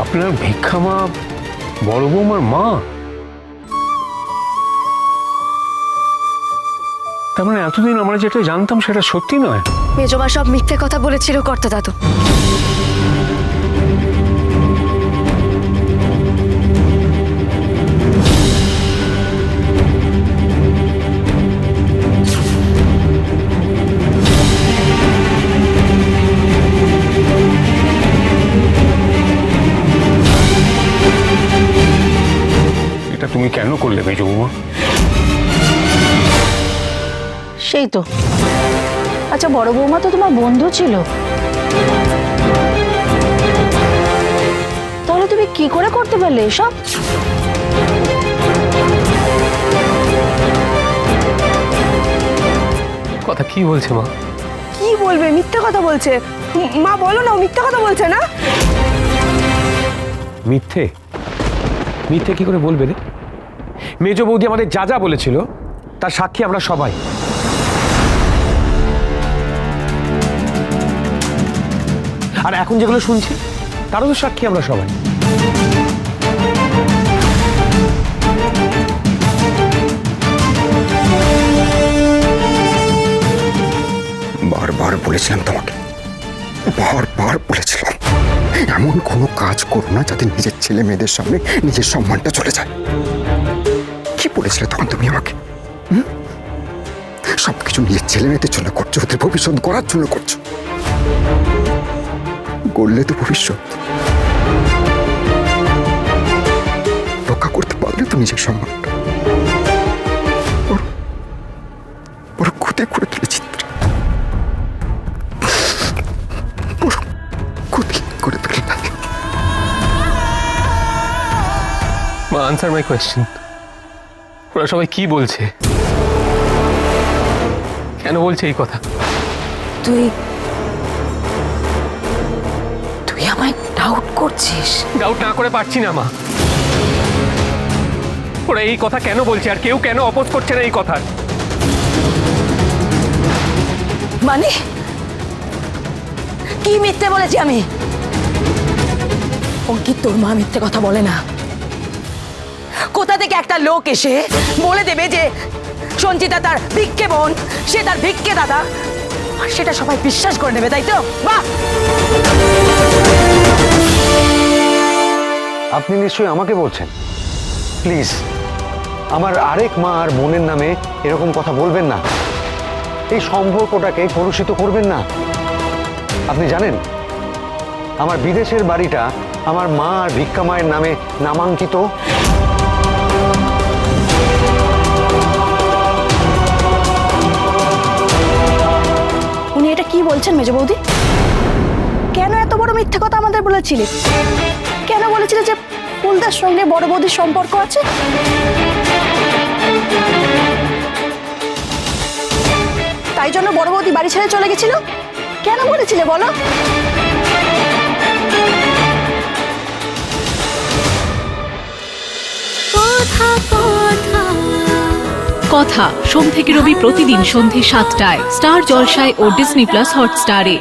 আপনার ভিক্ষা মা বড় বৌমার মা? তার মানে এতদিন আমরা যেটা জানতাম সেটা সত্যি নয়? মেজমা সব মিথ্যে কথা বলেছিল কর্তা দাদু। এটা তুমি কেন করলে মেজ বৌমা? সেই তো। আচ্ছা, বড় বৌমা তো তোমার বন্ধু ছিল, তাহলে তুমি কি করে করতে পারলে এসব? কথা কি বলছে মা? কি বলবে? মিথ্যে কথা বলছে। মা বলো না, ও মিথ্যে কথা বলছে না? মিথ্যে? মিথ্যে কি করে বলবে রে? মেজ বৌদি আমাদের যা যা বলেছিল তার সাক্ষী আমরা সবাই। আর এখন যেগুলো শুনছি তারও তো সাক্ষী আমরা সবাই। বারবার বলেছিলাম তোমাকে, বারবার বলেছিলাম এমন কোনো কাজ করো না যাতে নিজের ছেলে মেয়েদের সামনে নিজের সম্মানটা চলে যায়। কি বলেছিলে তখন তুমি আমাকে? সবকিছু নিজের ছেলে মেয়েদের জন্য করছো, ওদের ভবিষ্যৎ গড়ার জন্য করছো। গড়লে তো ভবিষ্যৎ, রক্ষা করতে পারলে তো নিজের সম্মানটা। বড় ক্ষতি করে তুলে চিত্রা, ক্ষতি করে তুলে। মা, আনসার মাই কোয়েশ্চেন। ওরা সবাই কি বলছে? কেন বলছে এই কথা? তুই আমায় ডাউট করছিস? ডাউট না করে পারছি না মা। ওরা এই কথা কেন বলছে আর কেউ কেন অপোজ করছে না এই কথা? মানে কি মিথ্যে বলেছি আমি? অঙ্কিত, তোর মা মিথ্যে কথা বলে না। কোথা থেকে একটা লোক এসে বলে দেবে যে সঞ্চিতা তার ভিক্ষে বোন, সে তার ভিক্ষে দাদা, আর সেটা সবাই বিশ্বাস করে নেবে, তাই তো? বাহ! আপনি নিশ্চয়ই আমাকে বলছেন? প্লিজ আমার আরেক মা আর বোনের নামে এরকম কথা বলবেন না। এই সম্পর্কটাকে কলুষিত করবেন না। আপনি জানেন আমার বিদেশের বাড়িটা আমার মা আর ভিক্ষা মায়ের নামে নামাঙ্কিত। উনি এটা কি বলছেন মেজ বৌদি? কেন এত বড় মিথ্যে কথা আমাদের বলেছিলে? কেন বলেছিলে যে ফুলদার সঙ্গে বড় বৌদির সম্পর্ক আছে? তাই জন্য বড় বৌদি বাড়ি ছেড়ে চলে গেছিল? কেন বলেছিলে বলো? কথা সোম থেকে রবি প্রতিদিন সন্ধ্যে ৭টায় স্টার জলসায় ও ডিজনি প্লাস হটস্টারে।